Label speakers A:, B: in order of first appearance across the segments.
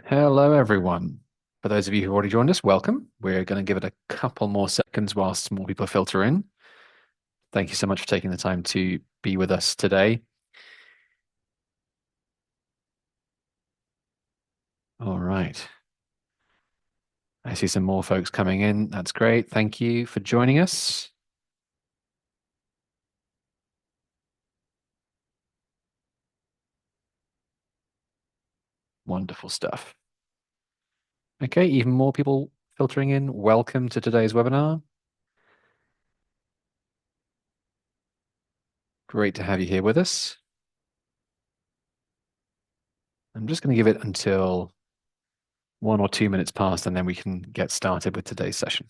A: Hello, everyone. For those of you who already joined us, welcome. We're going to give it a couple more seconds whilst more people filter in. Thank you so much for taking the time to be with us today. All right. I see some more folks coming in. That's great. Thank you for joining us. Wonderful stuff. Okay, even more people filtering in. Welcome to today's webinar. Great to have you here with us. I'm just going to give it until 1 or 2 minutes past, and then we can get started with today's session.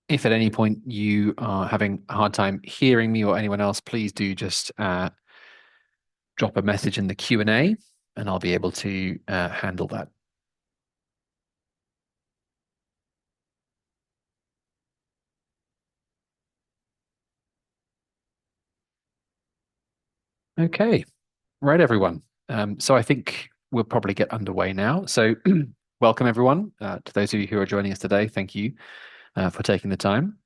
A: If at any point you are having a hard time hearing me or anyone else, please do just drop a message in the Q&A and I'll be able to handle that. Okay, right, everyone. So I think we'll probably get underway now. So welcome, everyone. To those of you who are joining us today, thank you for taking the time.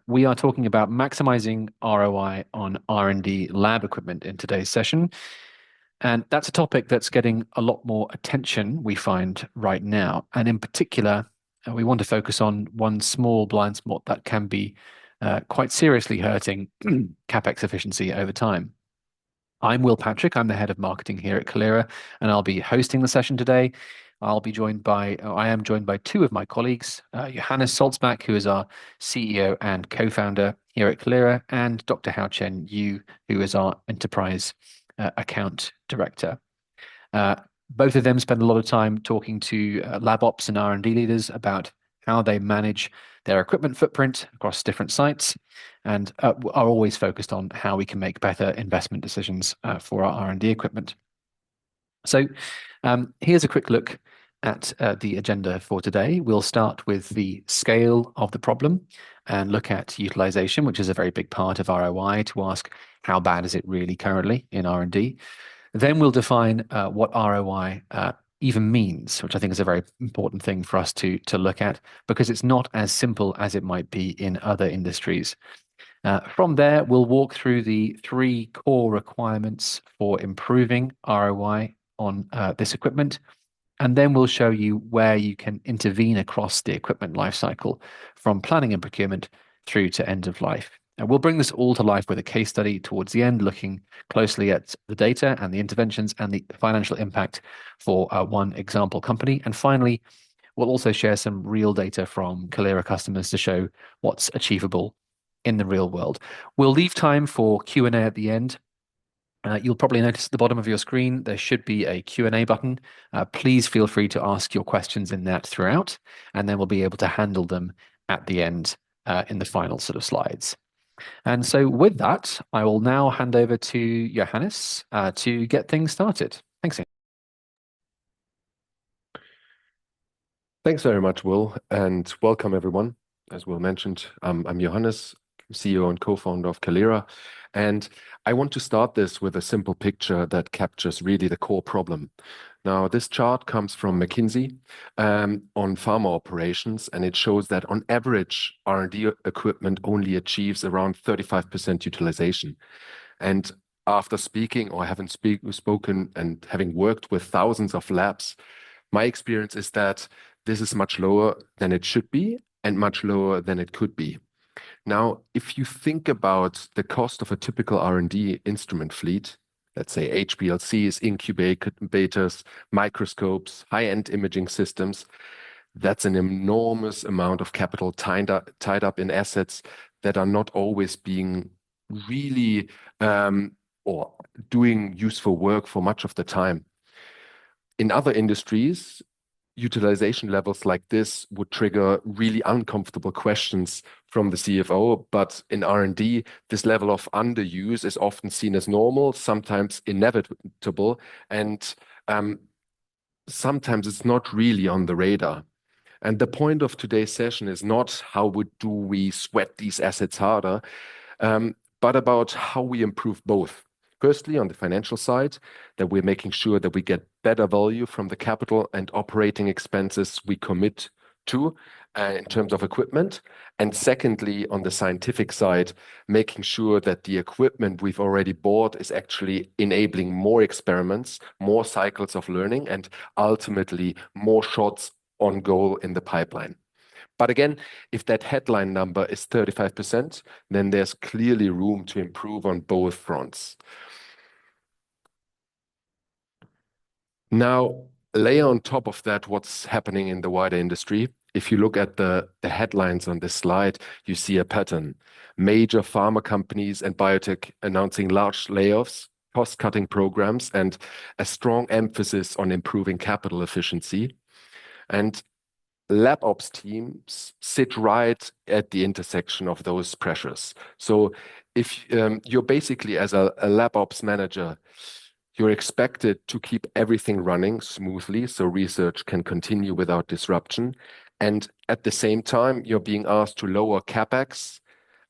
A: We are talking about maximizing ROI on R&D lab equipment in today's session. And that's a topic that's getting a lot more attention, we find right now. And in particular, we want to focus on one small blind spot that can be quite seriously hurting CapEx efficiency over time. I'm Will Patrick. I'm the head of marketing here at Calira, and I'll be hosting the session today. I am joined by two of my colleagues, Johannes Salzbach, who is our CEO and co-founder here at Calira, and Dr. Hao Chen Yu, who is our enterprise account director. Uh, Both of them spend a lot of time talking to lab ops and R&D leaders about how they manage their equipment footprint across different sites and are always focused on how we can make better investment decisions for our R&D equipment. So here's a quick look at the agenda for today. We'll start with the scale of the problem and look at utilization, which is a very big part of ROI, to ask how bad is it really currently in R&D. Then we'll define what ROI even means, which I think is a very important thing for us to look at because it's not as simple as it might be in other industries. From there, we'll walk through the three core requirements for improving ROI on this equipment, and then we'll show you where you can intervene across the equipment lifecycle from planning and procurement through to end of life. And we'll bring this all to life with a case study towards the end, looking closely at the data and the interventions and the financial impact for one example company. And finally, we'll also share some real data from Calira customers to show what's achievable in the real world. We'll leave time for Q&A at the end. You'll probably notice at the bottom of your screen, there should be a Q&A button. Please feel free to ask your questions in that throughout, and then we'll be able to handle them at the end in the final sort of slides. And so with that, I will now hand over to Johannes to get things started. Thanks.
B: Thanks very much, Will, and welcome everyone. As Will mentioned, I'm Johannes, CEO and co-founder of Calira, and I want to start this with a simple picture that captures really the core problem. Now, this chart comes from McKinsey on pharma operations, and it shows that on average, R&D equipment only achieves around 35% utilization. And after speaking or having spoken and having worked with thousands of labs, my experience is that this is much lower than it should be and much lower than it could be. Now, if you think about the cost of a typical R&D instrument fleet, let's say HPLCs, incubators, microscopes, high-end imaging systems, that's an enormous amount of capital tied up in assets that are not always being really or doing useful work for much of the time. In other industries, utilization levels like this would trigger really uncomfortable questions from the CFO. But in R&D, this level of underuse is often seen as normal, sometimes inevitable, and sometimes it's not really on the radar. And the point of today's session is not do we sweat these assets harder, but about how we improve both. Firstly, on the financial side, that we're making sure that we get better value from the capital and operating expenses we commit to in terms of equipment. And secondly, on the scientific side, making sure that the equipment we've already bought is actually enabling more experiments, more cycles of learning, and ultimately more shots on goal in the pipeline. But again, if that headline number is 35%, then there's clearly room to improve on both fronts. Now, layer on top of that what's happening in the wider industry. If you look at the headlines on this slide, you see a pattern. Major pharma companies and biotech announcing large layoffs, cost-cutting programs, and a strong emphasis on improving capital efficiency. And lab ops teams sit right at the intersection of those pressures. So if you're basically as a lab ops manager, you're expected to keep everything running smoothly so research can continue without disruption. And at the same time, you're being asked to lower CapEx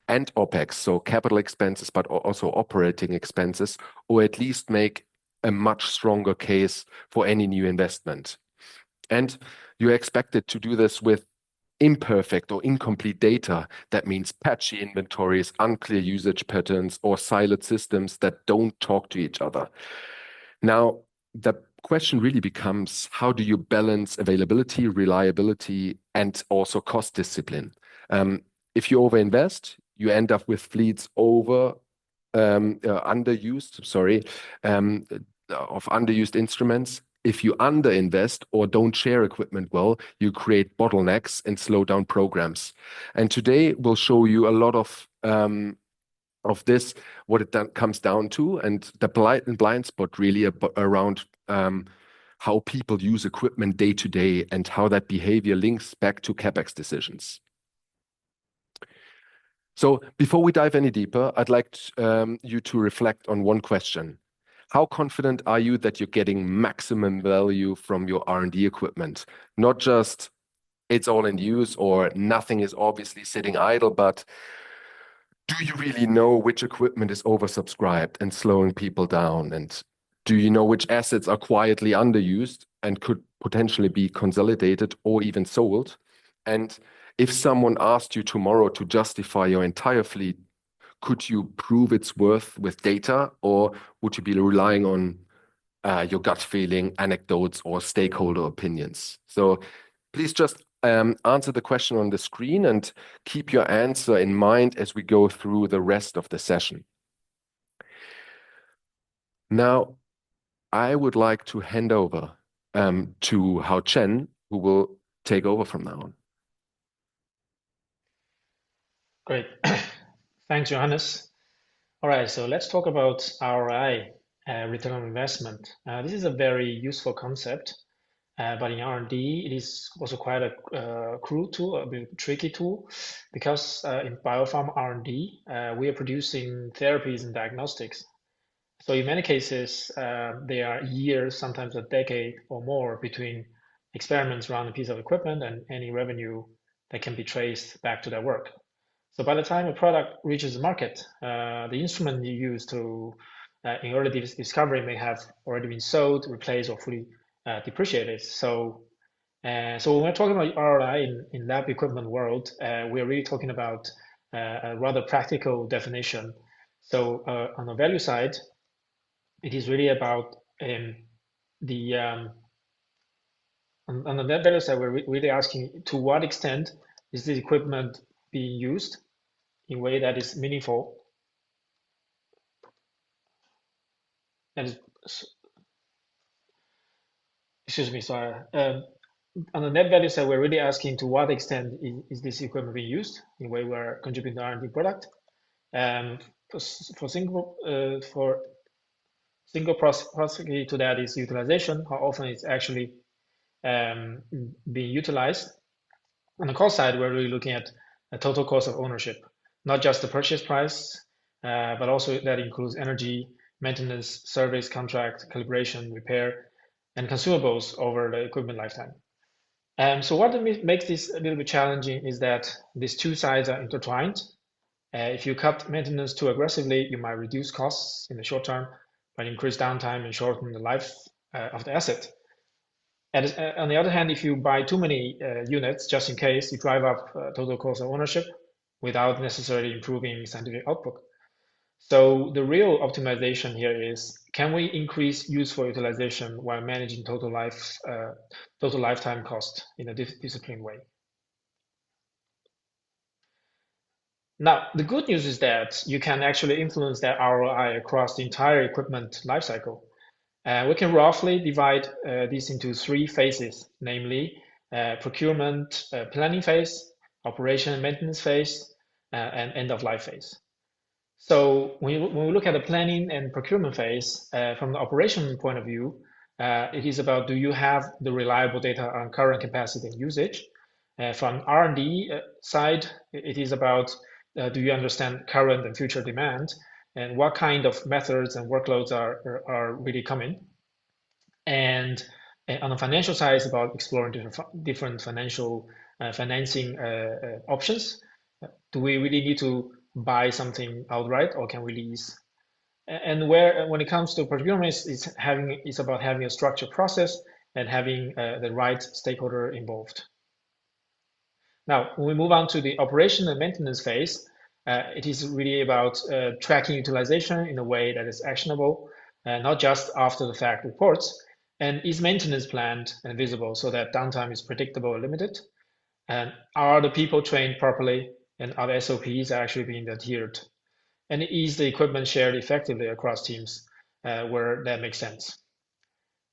B: and OpEx, so capital expenses, but also operating expenses, or at least make a much stronger case for any new investment. And you're expected to do this with imperfect or incomplete data. That means patchy inventories, unclear usage patterns, or siloed systems that don't talk to each other. Now, the question really becomes, how do you balance availability, reliability, and also cost discipline? If you overinvest, you end up with fleets underused, of underused instruments. If you underinvest or don't share equipment well, you create bottlenecks and slow down programs. And today we'll show you a lot of this, what it comes down to, and the blind spot really around how people use equipment day to day and how that behavior links back to CapEx decisions. So before we dive any deeper, I'd like you to reflect on one question. How confident are you that you're getting maximum value from your R&D equipment? Not just it's all in use or nothing is obviously sitting idle, but do you really know which equipment is oversubscribed and slowing people down? And do you know which assets are quietly underused and could potentially be consolidated or even sold? And if someone asked you tomorrow to justify your entire fleet, could you prove its worth with data, or would you be relying on your gut feeling, anecdotes, or stakeholder opinions? So please just answer the question on the screen and keep your answer in mind as we go through the rest of the session. Now, I would like to hand over to Hao Chen, who will take over from now on.
C: Great. Thanks, Johannes. All right, so let's talk about ROI, return on investment. This is a very useful concept, but in R&D, it is also quite a cruel tool, a bit tricky tool, because in biopharma R&D, we are producing therapies and diagnostics. So in many cases, there are years, sometimes a decade or more between experiments around a piece of equipment and any revenue that can be traced back to their work. So by the time a product reaches the market, the instrument you use in early discovery may have already been sold, replaced, or fully depreciated. So when we're talking about ROI in lab equipment world, we're really talking about a rather practical definition. So on the value side, it is really about on the net value side, we're really asking to what extent is the equipment being used in a way that is meaningful. That is, excuse me, sorry. On the net value side, we're really asking to what extent is this equipment being used in a way we're contributing to R&D product. For single proxy to that is utilization, how often it's actually being utilized. On the cost side, we're really looking at a total cost of ownership, not just the purchase price, but also that includes energy, maintenance, service, contract, calibration, repair, and consumables over the equipment lifetime. So what makes this a little bit challenging is that these two sides are intertwined. If you cut maintenance too aggressively, you might reduce costs in the short term, but increase downtime and shorten the life of the asset. And on the other hand, if you buy too many units, just in case, you drive up total cost of ownership without necessarily improving scientific output. So the real optimization here is, can we increase useful utilization while managing total lifetime cost in a disciplined way? Now, the good news is that you can actually influence that ROI across the entire equipment lifecycle. We can roughly divide this into three phases, namely procurement planning phase, operation and maintenance phase, and end of life phase. So when we look at the planning and procurement phase, from the operation point of view, it is about, do you have the reliable data on current capacity and usage? From R&D side, it is about, do you understand current and future demand, and what kind of methods and workloads are really coming? And on the financial side, it's about exploring different financial financing options. Do we really need to buy something outright, or can we lease? And when it comes to procurement, it's about having a structured process and having the right stakeholder involved. Now, when we move on to the operation and maintenance phase, it is really about tracking utilization in a way that is actionable, not just after the fact reports, and is maintenance planned and visible so that downtime is predictable or limited, and are the people trained properly, and are the SOPs actually being adhered, and is the equipment shared effectively across teams where that makes sense.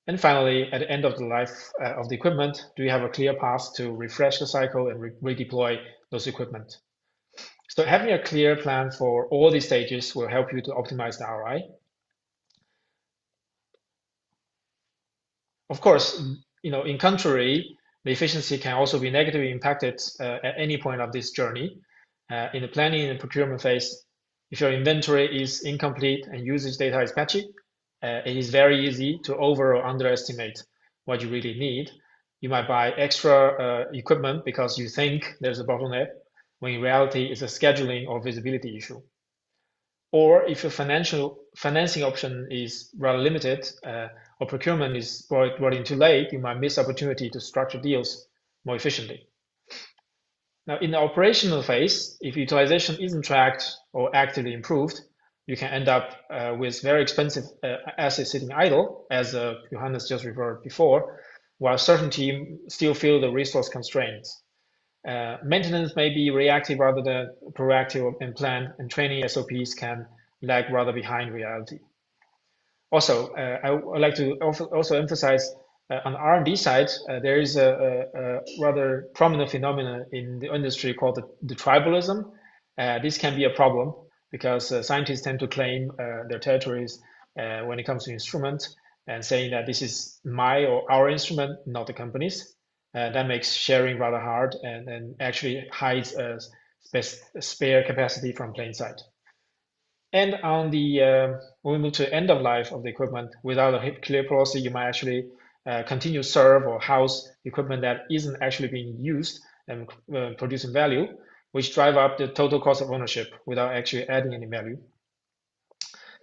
C: And finally, at the end of the life of the equipment, do you have a clear path to refresh the cycle and redeploy those equipment? So having a clear plan for all these stages will help you to optimize the ROI. Of course, in contrary, the efficiency can also be negatively impacted at any point of this journey. In the planning and procurement phase, if your inventory is incomplete and usage data is patchy, it is very easy to over or underestimate what you really need. You might buy extra equipment because you think there's a bottleneck, when in reality it's a scheduling or visibility issue. Or if your financing option is rather limited, or procurement is brought in too late, you might miss opportunity to structure deals more efficiently. Now, in the operational phase, if utilization isn't tracked or actively improved, you can end up with very expensive assets sitting idle, as Johannes just referred before, while certain teams still feel the resource constraints. Maintenance may be reactive rather than proactive and planned, and training SOPs can lag rather behind reality. Also, I would like to also emphasize on the R&D side, there is a rather prominent phenomenon in the industry called the tribalism. This can be a problem because scientists tend to claim their territories when it comes to instruments, and saying that this is my or our instrument, not the company's. That makes sharing rather hard and actually hides spare capacity from plain sight. And on the when we move to end of life of the equipment, without a clear policy, you might actually continue serve or house equipment that isn't actually being used and producing value, which drive up the total cost of ownership without actually adding any value.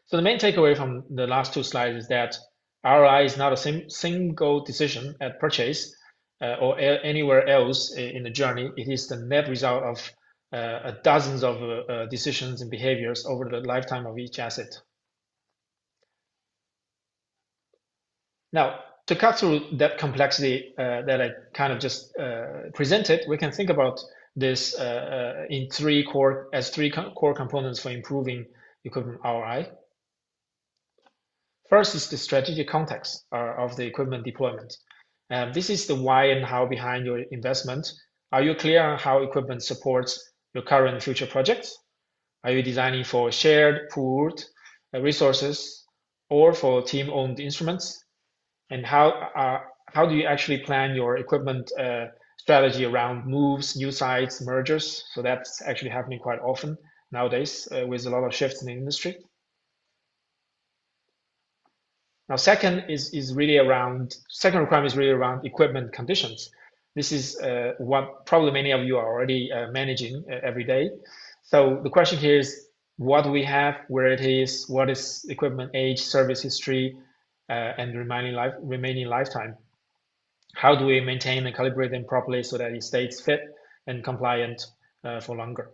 C: So the main takeaway from the last two slides is that ROI is not a single decision at purchase or anywhere else in the journey. It is the net result of dozens of decisions and behaviors over the lifetime of each asset. Now, to cut through that complexity that I kind of just presented, we can think about this in three core components for improving equipment ROI. First is the strategic context of the equipment deployment. This is the why and how behind your investment. Are you clear on how equipment supports your current and future projects? Are you designing for shared, pooled resources or for team-owned instruments? And how how do you actually plan your equipment strategy around moves, new sites, mergers? So that's actually happening quite often nowadays with a lot of shifts in the industry. Now, second requirement is really around equipment conditions. This is what probably many of you are already managing every day. So the question here is, what do we have, where it is, what is equipment age, service history, and remaining lifetime? How do we maintain and calibrate them properly so that it stays fit and compliant for longer?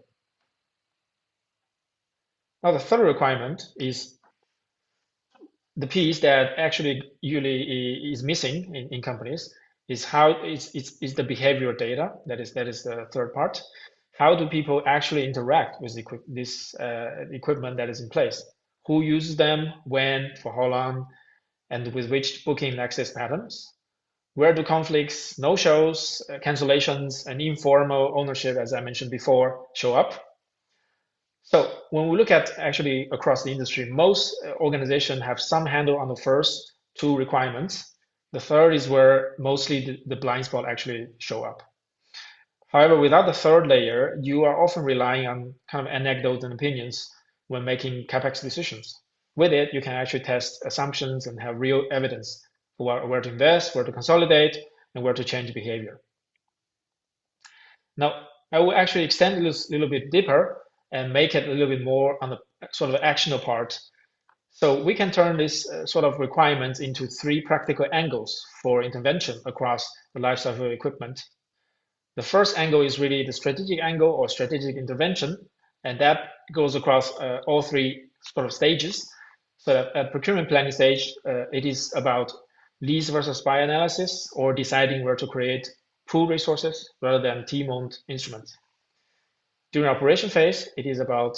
C: Now, the third requirement is the piece that actually usually is missing in companies is the behavioral data. That is the third part. How do people actually interact with this equipment that is in place? Who uses them, when, for how long, and with which booking and access patterns? Where do conflicts, no-shows, cancellations, and informal ownership, as I mentioned before, show up? So when we look at actually across the industry, most organizations have some handle on the first two requirements. The third is where mostly the blind spot actually show up. However, without the third layer, you are often relying on kind of anecdotes and opinions when making CapEx decisions. With it, you can actually test assumptions and have real evidence for where to invest, where to consolidate, and where to change behavior. Now, I will actually extend this a little bit deeper and make it a little bit more on the sort of actionable part. So we can turn this sort of requirements into three practical angles for intervention across the lifecycle of equipment. The first angle is really the strategic angle or strategic intervention, and that goes across all three sort of stages. So at procurement planning stage, it is about lease versus buy analysis or deciding where to create pool resources rather than team-owned instruments. During operation phase, it is about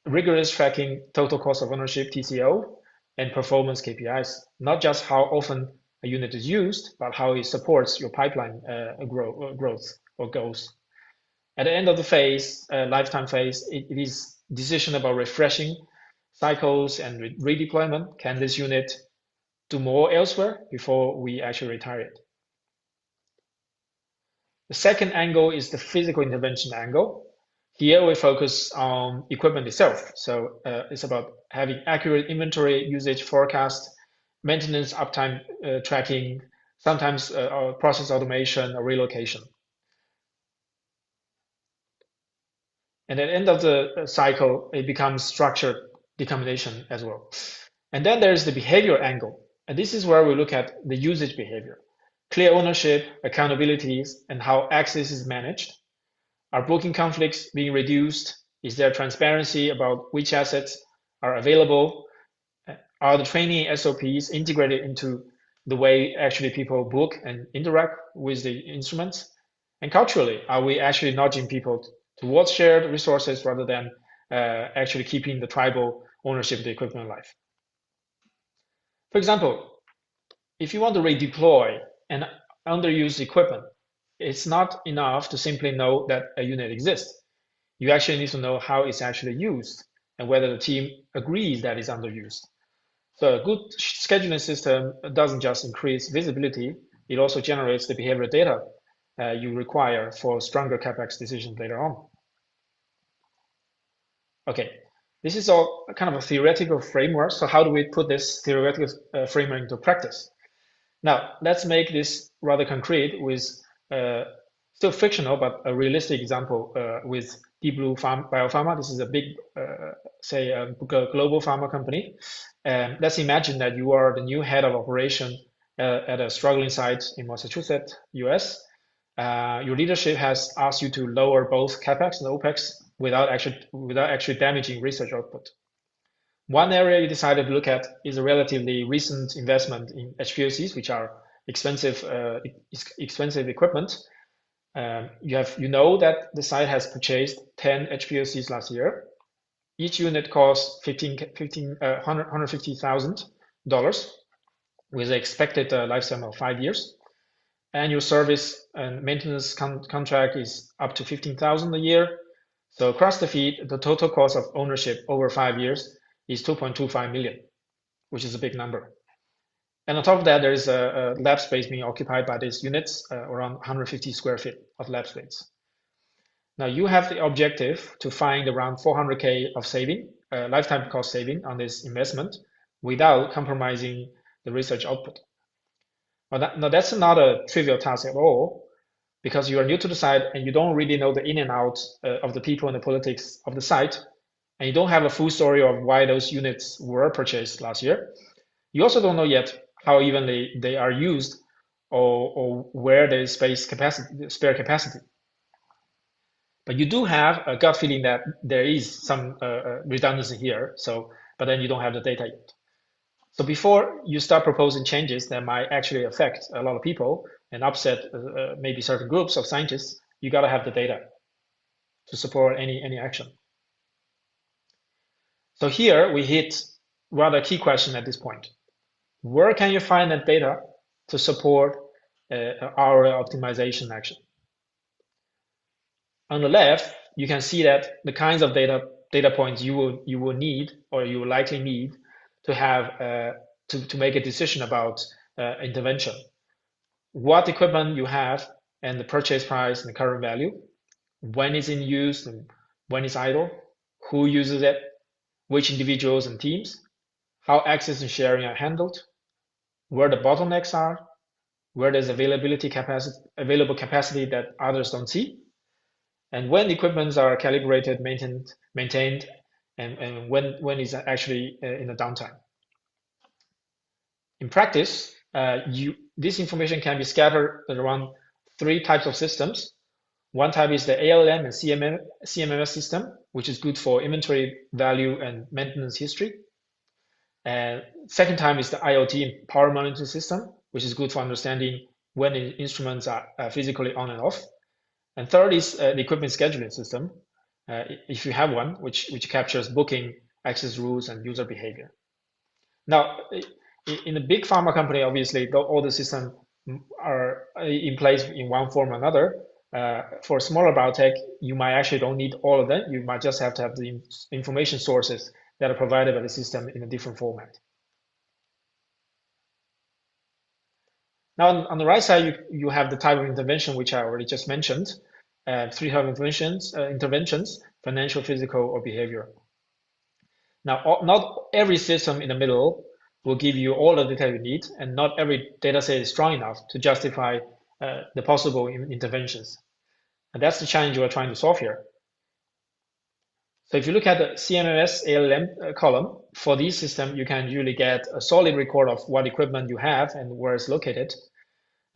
C: rigorous tracking total cost of ownership, TCO, and performance KPIs, not just how often a unit is used, but how it supports your pipeline growth or goals. At the end of the phase, lifetime phase, it is decision about refreshing cycles and redeployment. Can this unit do more elsewhere before we actually retire it? The second angle is the physical intervention angle. Here we focus on equipment itself. So it's about having accurate inventory usage forecast, maintenance uptime tracking, sometimes process automation or relocation. And at the end of the cycle, it becomes structured decombination as well. And then there's the behavior angle. And this is where we look at the usage behavior, clear ownership, accountabilities, and how access is managed. Are booking conflicts being reduced? Is there transparency about which assets are available? Are the training SOPs integrated into the way actually people book and interact with the instruments? And culturally, are we actually nudging people towards shared resources rather than actually keeping the tribal ownership of the equipment alive? For example, if you want to redeploy an underused equipment, it's not enough to simply know that a unit exists. You actually need to know how it's actually used and whether the team agrees that it's underused. So a good scheduling system doesn't just increase visibility, it also generates the behavioral data you require for stronger CapEx decisions later on. Okay, this is all kind of a theoretical framework. So how do we put this theoretical framework into practice? Now, let's make this rather concrete with still fictional, but a realistic example with Deep Blue Biopharma. This is a big, global pharma company. Let's imagine that you are the new head of operation at a struggling site in Massachusetts, US. Your leadership has asked you to lower both CapEx and OpEx without actually damaging research output. One area you decided to look at is a relatively recent investment in HPLCs, which are expensive equipment. You know that the site has purchased 10 HPLCs last year. Each unit costs $150,000 with an expected lifetime of 5 years. Annual service and maintenance contract is up to $15,000 a year. So across the fleet, the total cost of ownership over 5 years is $2.25 million, which is a big number. And on top of that, there is a lab space being occupied by these units, around 150 square feet of lab space. Now you have the objective to find around 400K of saving, lifetime cost saving on this investment without compromising the research output. Now that's not a trivial task at all, because you are new to the site and you don't really know the in and out of the people and the politics of the site, and you don't have a full story of why those units were purchased last year. You also don't know yet how even they are used, or where there is spare capacity. But you do have a gut feeling that there is some redundancy here. But then you don't have the data yet. So before you start proposing changes that might actually affect a lot of people and upset maybe certain groups of scientists, you got to have the data to support any action. So here we hit rather key question at this point. Where can you find that data to support our optimization action? On the left, you can see that the kinds of data points you will need, or you will likely need to have to make a decision about intervention. What equipment you have and the purchase price and the current value, when it's in use and when it's idle, who uses it, which individuals and teams, how access and sharing are handled, where the bottlenecks are, where there's available capacity that others don't see, and when equipments are calibrated, maintained, and when it's actually in a downtime. In practice, this information can be scattered around 3 types of systems. One type is the ALM and CMMS system, which is good for inventory value and maintenance history. And second type is the IoT and power monitoring system, which is good for understanding when the instruments are physically on and off. And third is the equipment scheduling system, if you have one, which captures booking, access rules, and user behavior. Now, in a big pharma company, obviously, all the systems are in place in one form or another. For a smaller biotech, you might actually don't need all of them. You might just have to have the information sources that are provided by the system in a different format. Now, on the right side, you have the type of intervention, which I already just mentioned. 3 types of interventions, financial, physical, or behavioral. Now, not every system in the middle will give you all the data you need, and not every data set is strong enough to justify the possible interventions. And that's the challenge we're trying to solve here. So if you look at the CMMS ALM column, for this system, you can usually get a solid record of what equipment you have and where it's located,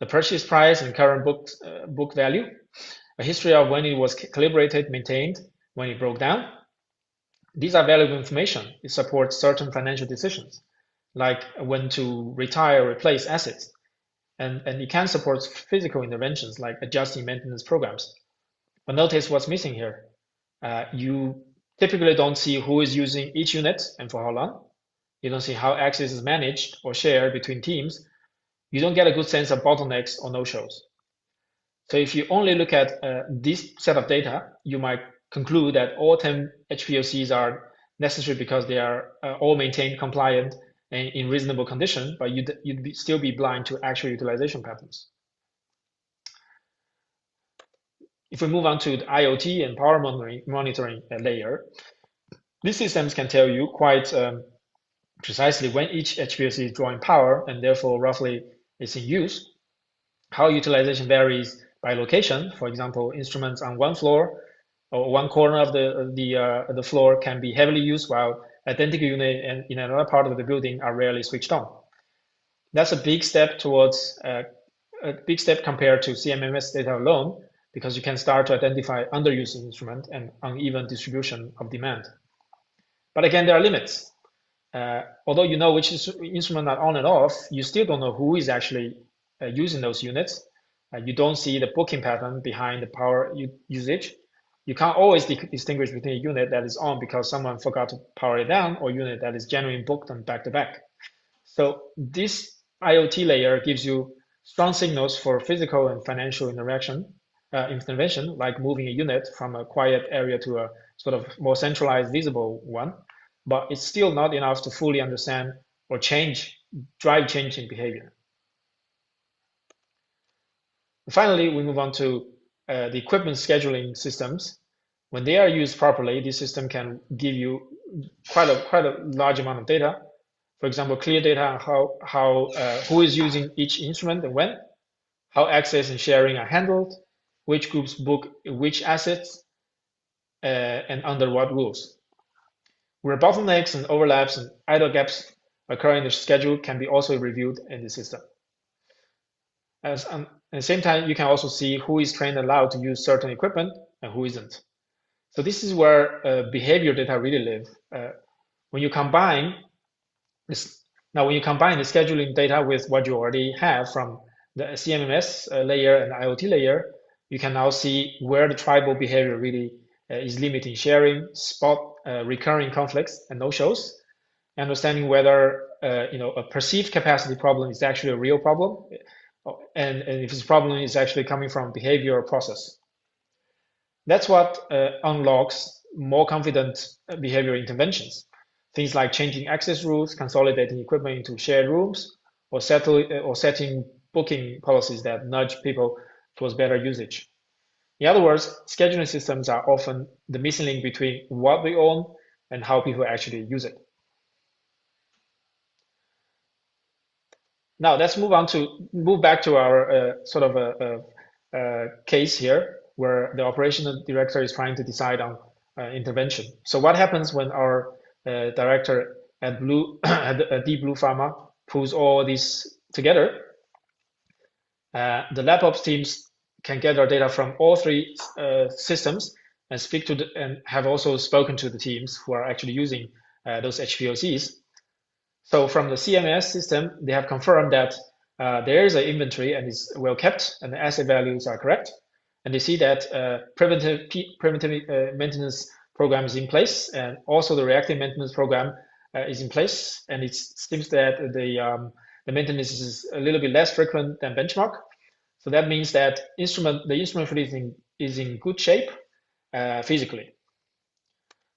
C: the purchase price and current book value, a history of when it was calibrated, maintained, when it broke down. These are valuable information. It supports certain financial decisions, like when to retire or replace assets. And it can support physical interventions, like adjusting maintenance programs. But notice what's missing here. You typically don't see who is using each unit and for how long. You don't see how access is managed or shared between teams. You don't get a good sense of bottlenecks or no-shows. So if you only look at this set of data, you might conclude that all 10 HPLCs are necessary because they are all maintained, compliant, and in reasonable condition, but you'd still be blind to actual utilization patterns. If we move on to the IoT and power monitoring layer, these systems can tell you quite precisely when each HPLC is drawing power, and therefore roughly is in use, how utilization varies by location. For example, instruments on one floor or one corner of the floor can be heavily used, while identical units in another part of the building are rarely switched on. That's a big step towards a big step compared to CMMS data alone, because you can start to identify underused instrument and uneven distribution of demand. But again, there are limits. Although you know which instruments are on and off, you still don't know who is actually using those units. You don't see the booking pattern behind the power usage. You can't always distinguish between a unit that is on because someone forgot to power it down, or a unit that is genuinely booked on back-to-back. So this IoT layer gives you strong signals for physical and financial intervention, like moving a unit from a quiet area to a sort of more centralized, visible one. But it's still not enough to fully understand or change drive change in behavior. Finally, we move on to the equipment scheduling systems. When they are used properly, this system can give you quite a large amount of data. For example, clear data on who is using each instrument and when, how access and sharing are handled, which groups book which assets, and under what rules. Where bottlenecks and overlaps and idle gaps occur in the schedule can be also reviewed in the system. At the same time, you can also see who is trained and allowed to use certain equipment and who isn't. So this is where behavior data really live. When you combine this, when you combine the scheduling data with what you already have from the CMMS layer and the IoT layer, you can now see where the tribal behavior really is limiting sharing, spot recurring conflicts and no-shows, understanding whether a perceived capacity problem is actually a real problem, and if this problem is actually coming from behavior or process. That's what unlocks more confident behavior interventions. Things like changing access rules, consolidating equipment into shared rooms, or setting booking policies that nudge people towards better usage. In other words, scheduling systems are often the missing link between what we own and how people actually use it. Now let's move back to our sort of a case here where the operational director is trying to decide on intervention. So what happens when our director at Deep Blue Pharma pulls all these together? The lab ops teams can gather data from all three systems and and have also spoken to the teams who are actually using those HPLCs. So from the CMS system, they have confirmed that there is an inventory and is well kept, and the asset values are correct. And they see that preventive maintenance program is in place, and also the reactive maintenance program is in place. And it seems that the maintenance is a little bit less frequent than benchmark. So that means that the instrument fleet is in good shape physically.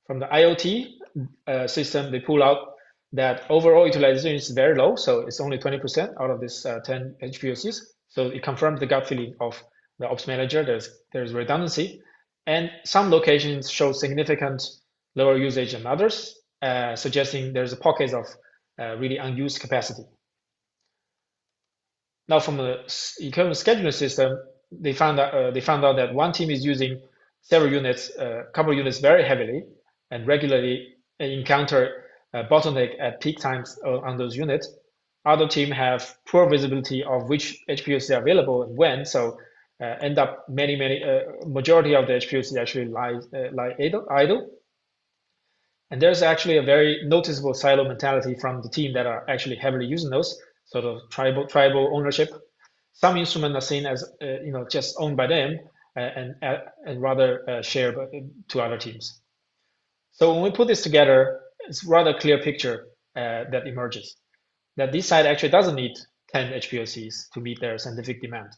C: From the IoT system, they pull out that overall utilization is very low, so it's only 20% out of this 10 HPLCs. So it confirms the gut feeling of the ops manager. There's redundancy, and some locations show significant lower usage than others, suggesting there's a pocket of really unused capacity. Now, from the equipment scheduling system, they found out that one team is using several units, couple units very heavily, and regularly encounter a bottleneck at peak times on those units. Other team have poor visibility of which HPLC are available and when, so end up majority of the HPLC actually lie idle. And there's actually a very noticeable silo mentality from the team that are actually heavily using those, sort of tribal ownership. Some instruments are seen as just owned by them and rather shared to other teams. So when we put this together, it's rather clear picture that emerges, that this site actually doesn't need 10 HPLCs to meet their scientific demand.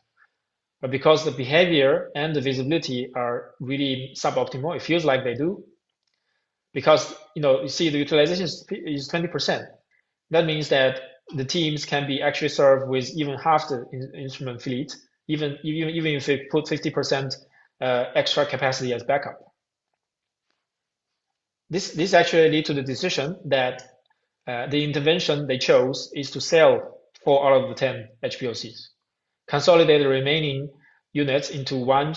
C: But because the behavior and the visibility are really suboptimal, it feels like they do. Because you see the utilization is 20%. That means that the teams can be actually served with even half the instrument fleet, even if they put 50% extra capacity as backup. This actually lead to the decision that the intervention they chose is to sell 4 out of the 10 HPLCs, consolidate the remaining units into one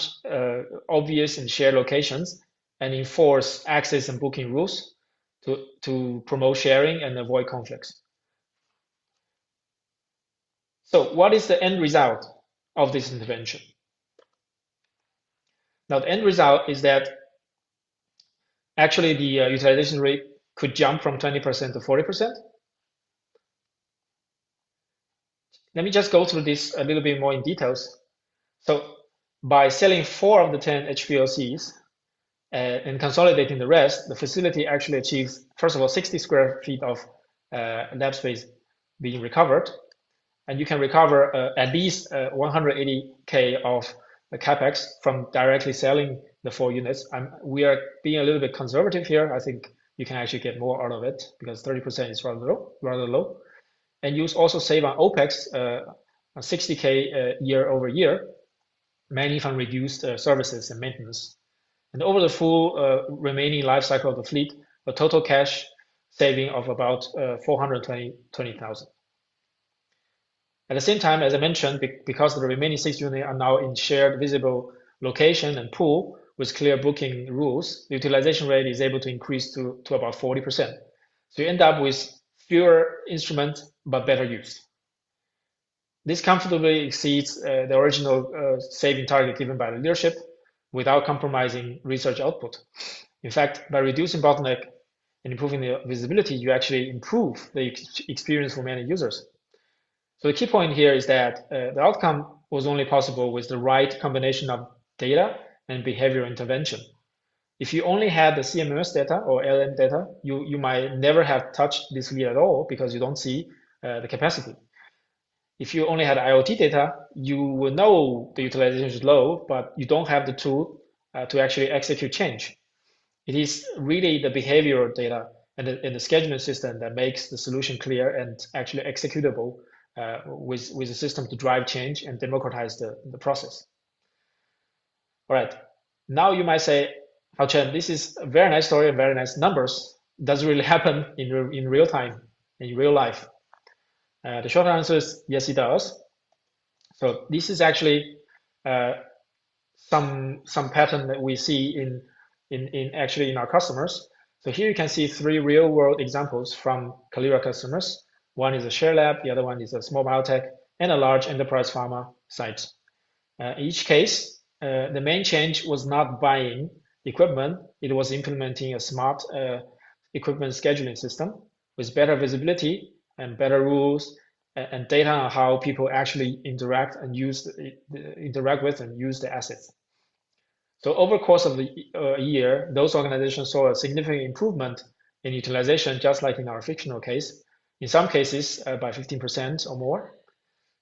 C: obvious and shared locations, and enforce access and booking rules to promote sharing and avoid conflicts. So what is the end result of this intervention? Now, the end result is that actually the utilization rate could jump from 20% to 40%. Let me just go through this a little bit more in details. So by selling 4 of the 10 HPLCs and consolidating the rest, the facility actually achieves, first of all, 60 square feet of lab space being recovered. And you can recover at least 180K of the capex from directly selling the 4 units. We are being a little bit conservative here. I think you can actually get more out of it because 30% is rather low. and you also save on OPEX 60K year over year, mainly from reduced services and maintenance. And over the full remaining life cycle of the fleet, a total cash saving of about 420,000. At the same time, as I mentioned, because the remaining 6 units are now in shared visible location and pool with clear booking rules, the utilization rate is able to increase to about 40%. So you end up with fewer instruments, but better use. This comfortably exceeds the original saving target given by the leadership without compromising research output. In fact, by reducing bottleneck and improving the visibility, you actually improve the experience for many users. So the key point here is that the outcome was only possible with the right combination of data and behavioral intervention. If you only had the CMMS data or LM data, you might never have touched this fleet at all because you don't see the capacity. If you only had IoT data, you will know the utilization is low, but you don't have the tool to actually execute change. It is really the behavioral data and the scheduling system that makes the solution clear and actually executable with a system to drive change and democratize the process. All right, now you might say, Hao Chen, this is a very nice story and very nice numbers. Does it really happen in real time, in real life? The short answer is yes, it does. So this is actually some pattern that we see in our customers. So here you can see 3 real world examples from Calira customers. One is a share lab, the other one is a small biotech, and a large enterprise pharma site. In each case, the main change was not buying equipment, it was implementing a smart equipment scheduling system with better visibility and better rules and data on how people actually interact with and use the assets. So over the course of the year, those organizations saw a significant improvement in utilization, just like in our fictional case, in some cases by 15% or more.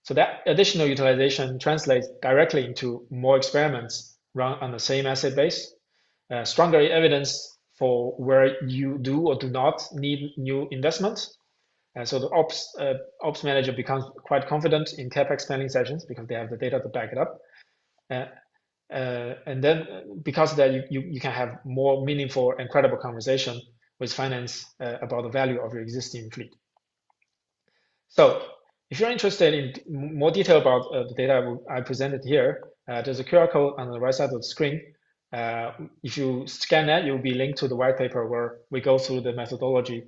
C: So that additional utilization translates directly into more experiments run on the same asset base, stronger evidence for where you do or do not need new investments. And so the ops manager becomes quite confident in CapEx planning sessions because they have the data to back it up. And then because of that, you can have more meaningful and credible conversation with finance about the value of your existing fleet. So if you're interested in more detail about the data I presented here, there's a QR code on the right side of the screen. If you scan that, you'll be linked to the white paper where we go through the methodology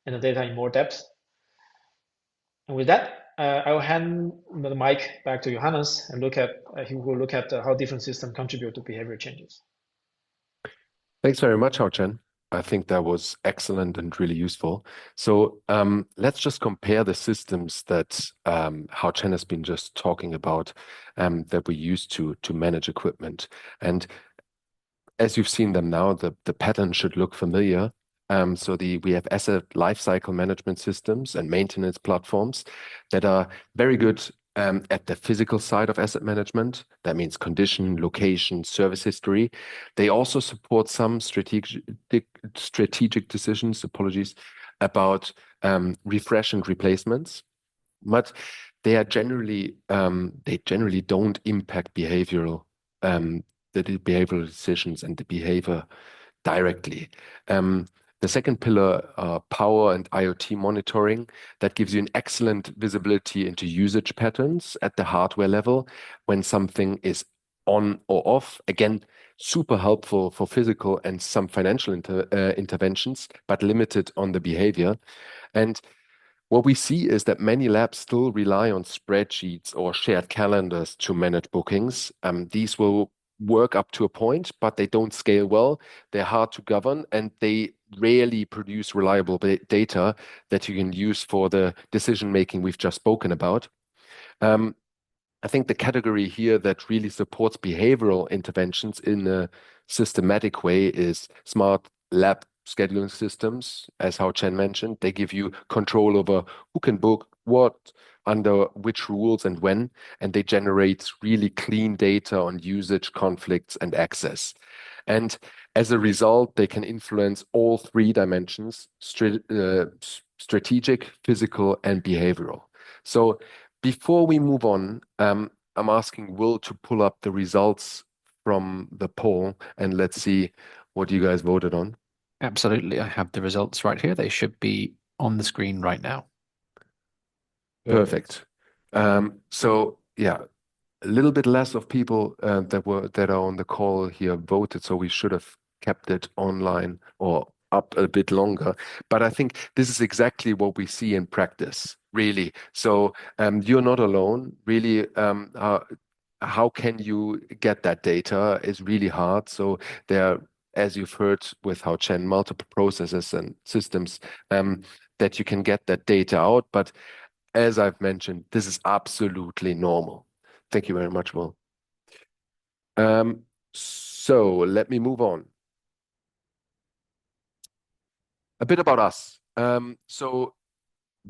C: and the data in more depth. And with that, I will hand the mic back to Johannes and he will look at how different systems contribute to behavior changes.
B: Thanks very much, Hao Chen. I think that was excellent and really useful. So let's just compare the systems that Hao Chen has been just talking about that we use to manage equipment. And as you've seen them now, the pattern should look familiar. So we have asset lifecycle management systems and maintenance platforms that are very good at the physical side of asset management. That means condition, location, service history. They also support some strategic decisions, about refresh and replacements, but they generally don't impact the behavioral decisions and the behavior directly. The second pillar, power and IoT monitoring, that gives you an excellent visibility into usage patterns at the hardware level when something is on or off. Again, super helpful for physical and some financial interventions, but limited on the behavior. And what we see is that many labs still rely on spreadsheets or shared calendars to manage bookings. These will work up to a point, but they don't scale well. They're hard to govern, and they rarely produce reliable data that you can use for the decision making we've just spoken about. I think the category here that really supports behavioral interventions in a systematic way is smart lab scheduling systems. As Hao Chen mentioned, they give you control over who can book what, under which rules and when, and they generate really clean data on usage, conflicts, and access. And as a result, they can influence all 3 dimensions, strategic, physical, and behavioral. So before we move on, I'm asking Will to pull up the results from the poll, and let's see what you guys voted on.
A: Absolutely. I have the results right here. They should be on the screen right now.
B: Perfect. So yeah, a little bit less of people that are on the call here voted, so we should have kept it online or up a bit longer. But I think this is exactly what we see in practice, really. So you're not alone. Really, how can you get that data is really hard. So there, as you've heard with Hao Chen, multiple processes and systems that you can get that data out. But as I've mentioned, this is absolutely normal. Thank you very much, Will. So let me move on. A bit about us. So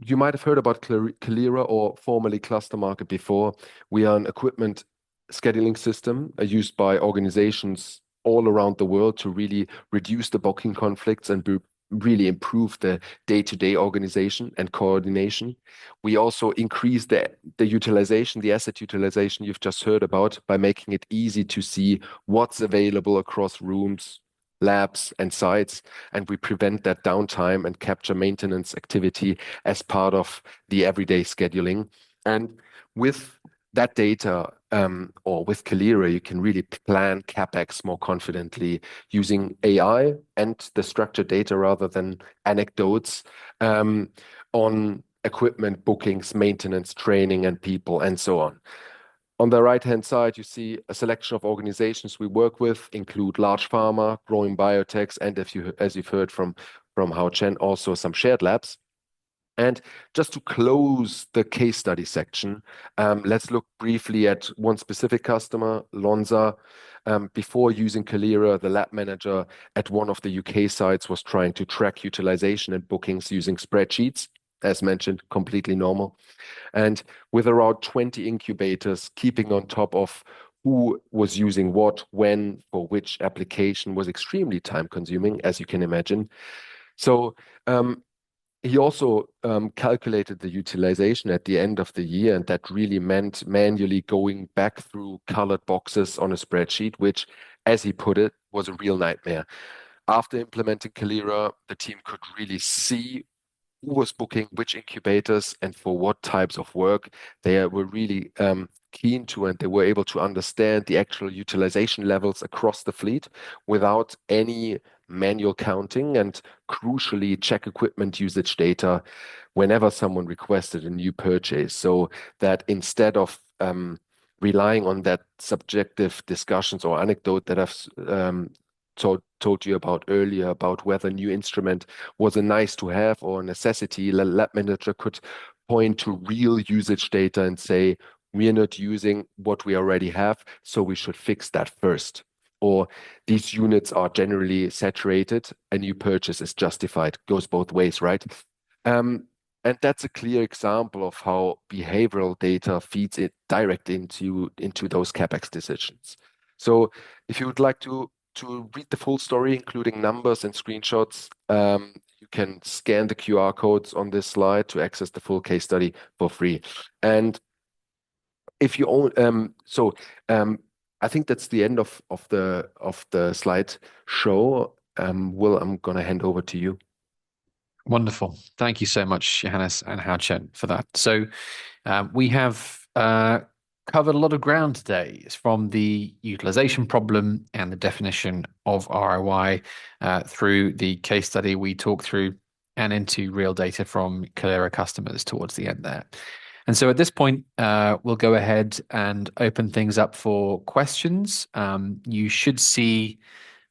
B: you might have heard about Calira, or formerly Cluster Market, before. We are an equipment scheduling system used by organizations all around the world to really reduce the booking conflicts and really improve the day-to-day organization and coordination. We also increase the utilization, the asset utilization you've just heard about, by making it easy to see what's available across rooms, labs, and sites. And we prevent that downtime and capture maintenance activity as part of the everyday scheduling. And with that data, or with Calira, you can really plan CapEx more confidently using AI and the structured data rather than anecdotes on equipment bookings, maintenance, training, and people, and so on. On the right-hand side, you see a selection of organizations we work with include large pharma, growing biotechs, and as you've heard from Hao Chen, also some shared labs. And just to close the case study section, let's look briefly at one specific customer, Lonza. Before using Calira, the lab manager at one of the UK sites was trying to track utilization and bookings using spreadsheets. As mentioned, completely normal. And with around 20 incubators, keeping on top of who was using what, when, for which application was extremely time consuming, as you can imagine. So he also calculated the utilization at the end of the year, and that really meant manually going back through colored boxes on a spreadsheet, which, as he put it, was a real nightmare. After implementing Calira, the team could really see who was booking which incubators and for what types of work. They were really keen to, and they were able to understand the actual utilization levels across the fleet without any manual counting, and crucially check equipment usage data whenever someone requested a new purchase, so that instead of relying on that subjective discussions or anecdote that I've told you about earlier, about whether a new instrument was a nice to have or a necessity, the lab manager could point to real usage data and say, we are not using what we already have, so we should fix that first. Or these units are generally saturated, a new purchase is justified. Goes both ways, right? And that's a clear example of how behavioral data feeds it direct into those CapEx decisions. So if you would like to read the full story, including numbers and screenshots, you can scan the QR codes on this slide to access the full case study for free. And if you own, I think that's the end of the slide show. Will, I'm gonna hand over to you.
A: Wonderful. Thank you so much, Johannes and Hao Chen, for that. So we have covered a lot of ground today. It's from the utilization problem and the definition of ROI through the case study we talked through, and into real data from Calira customers towards the end there. And so at this point, we'll go ahead and open things up for questions. You should see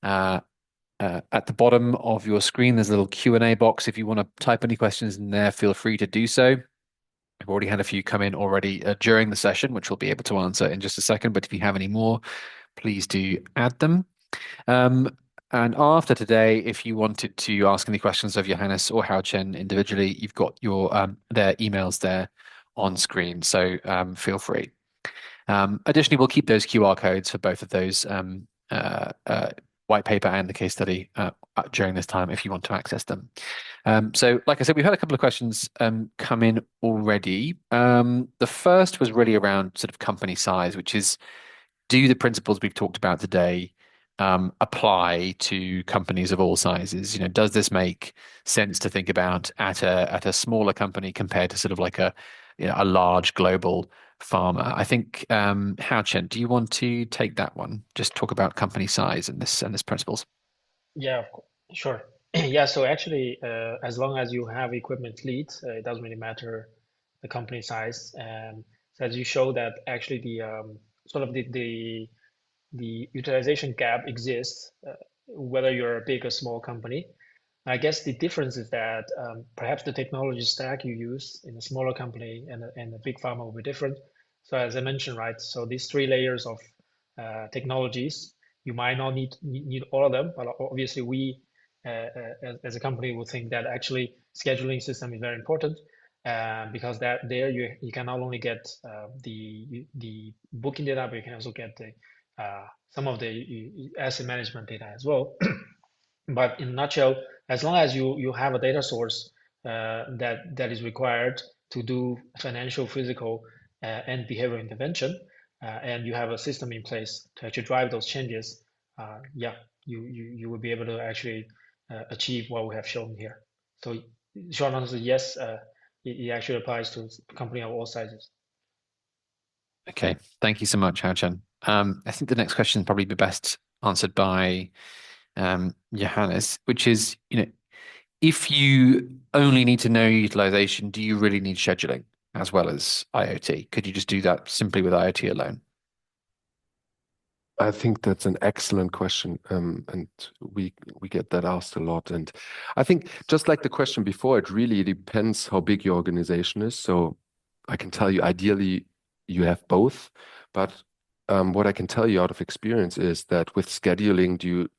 A: at the bottom of your screen, there's a little Q&A box. If you want to type any questions in there, feel free to do so. I've already had a few come in already during the session, which we'll be able to answer in just a second. But if you have any more, please do add them. And after today, if you wanted to ask any questions of Johannes or Hao Chen individually, you've got your their emails there on screen. So feel free. Additionally, we'll keep those QR codes for both of those white paper and the case study during this time if you want to access them. So, like I said, we've had a couple of questions come in already. The first was really around sort of company size, which is, do the principles we've talked about today apply to companies of all sizes? Does this make sense to think about at a smaller company compared to sort of like a large global pharma? I think Hao Chen, do you want to take that one? Just talk about company size and this principles.
C: Yeah, sure. Yeah, so actually, as long as you have equipment fleet, it doesn't really matter the company size. So as you show that actually the sort of the utilization gap exists, whether you're a big or small company. I guess the difference is that perhaps the technology stack you use in a smaller company and a big pharma will be different. So as I mentioned, right, so these three layers of technologies, you might not need all of them, but obviously we as a company will think that actually scheduling system is very important because that there you can not only get the booking data, but you can also get the some of the asset management data as well. But in a nutshell, as long as you have a data source that is required to do financial, physical, and behavioral intervention, and you have a system in place to actually drive those changes, yeah, you will be able to actually achieve what we have shown here. So short answer, yes, it actually applies to company of all sizes.
A: Okay, thank you so much, Hao Chen. I think the next question probably be best answered by Johannes, which is, if you only need to know utilization, do you really need scheduling as well as IoT? Could you just do that simply with IoT alone?
B: I think that's an excellent question, and we get that asked a lot. And I think just like the question before, it really depends how big your organization is. So I can tell you, ideally, you have both. But what I can tell you out of experience is that with scheduling, you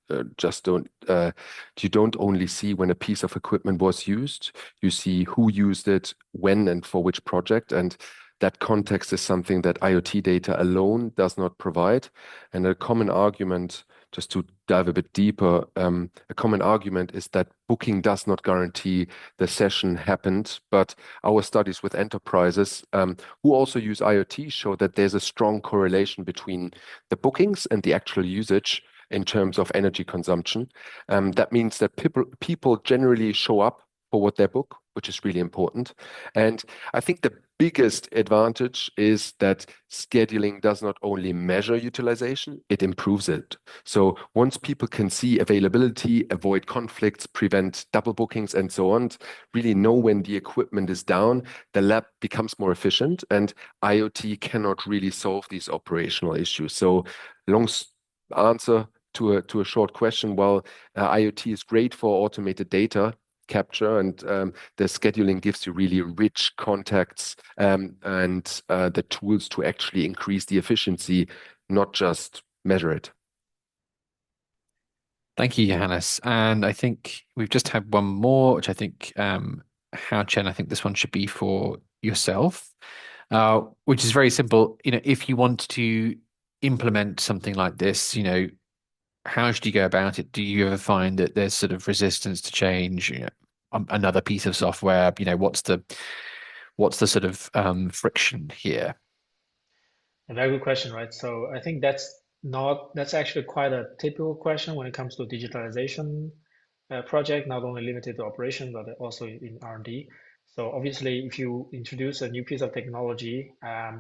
B: don't only see when a piece of equipment was used, you see who used it, when, and for which project. And that context is something that IoT data alone does not provide. And a common argument, just to dive a bit deeper, a common argument is that booking does not guarantee the session happened, but our studies with enterprises who also use IoT show that there's a strong correlation between the bookings and the actual usage in terms of energy consumption. That means that people generally show up for what they book, which is really important. And I think the biggest advantage is that scheduling does not only measure utilization, it improves it. So once people can see availability, avoid conflicts, prevent double bookings, and so on, really know when the equipment is down, the lab becomes more efficient, and IoT cannot really solve these operational issues. So long answer to a short question, while IoT is great for automated data capture, and the scheduling gives you really rich contacts and the tools to actually increase the efficiency, not just measure it.
A: Thank you, Johannes. And I think we've just had one more, which I think, Hao Chen, I think this one should be for yourself, which is very simple. If you want to implement something like this, how should you go about it? Do you ever find that there's sort of resistance to change? Another piece of software, what's the sort of friction here?
C: A very good question, right? So I think that's actually quite a typical question when it comes to digitalization project, not only limited to operation, but also in R&D. So obviously, if you introduce a new piece of technology,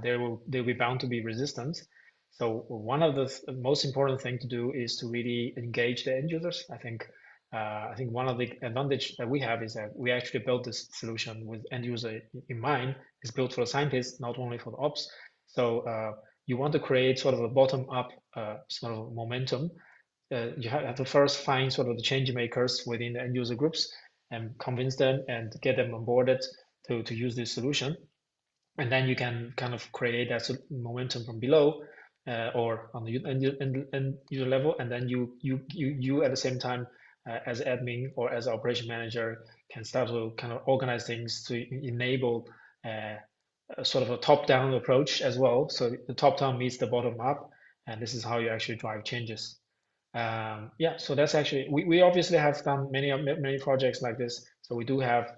C: there will be bound to be resistance. So one of the most important thing to do is to really engage the end users. I think one of the advantage that we have is that we actually built this solution with end user in mind. It's built for the scientists, not only for the ops. So you want to create sort of a bottom up sort of momentum. You have to first find sort of the change makers within the end user groups and convince them and get them onboarded to use this solution. And then you can kind of create that momentum from below or on the end user level. And then you at the same time as admin or as operation manager can start to kind of organize things to enable a sort of a top-down approach as well. So the top-down meets the bottom-up, and this is how you actually drive changes. Yeah, so that's actually we obviously have done many projects like this. So we do have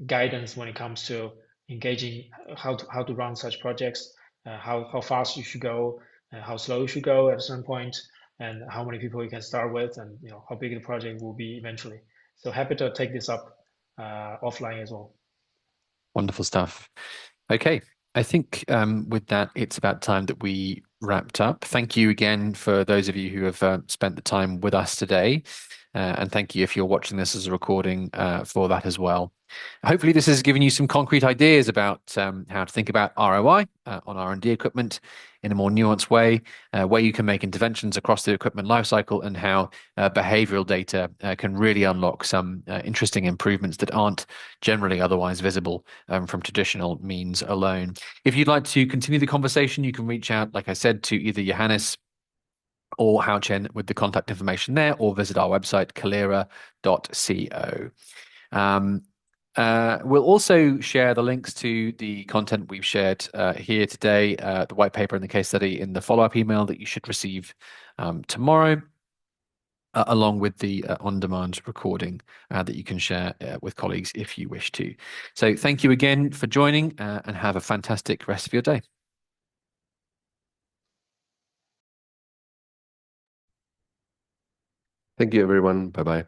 C: guidance when it comes to engaging how to run such projects, how fast you should go, how slow you should go at a certain point, and how many people you can start with, and how big the project will be eventually. So happy to take this up offline as well.
A: Wonderful stuff. Okay, I think with that, it's about time that we wrapped up. Thank you again for those of you who have spent the time with us today. And thank you if you're watching this as a recording for that as well. Hopefully, this has given you some concrete ideas about how to think about ROI on R&D equipment in a more nuanced way, where you can make interventions across the equipment lifecycle, and how behavioral data can really unlock some interesting improvements that aren't generally otherwise visible from traditional means alone. If you'd like to continue the conversation, you can reach out, like I said, to either Johannes or Hao Chen with the contact information there, or visit our website, calira.co. We'll also share the links to the content we've shared here today, the white paper and the case study, in the follow-up email that you should receive tomorrow, along with the on-demand recording that you can share with colleagues if you wish to. So thank you again for joining, and have a fantastic rest of your day.
B: Thank you, everyone. Bye bye.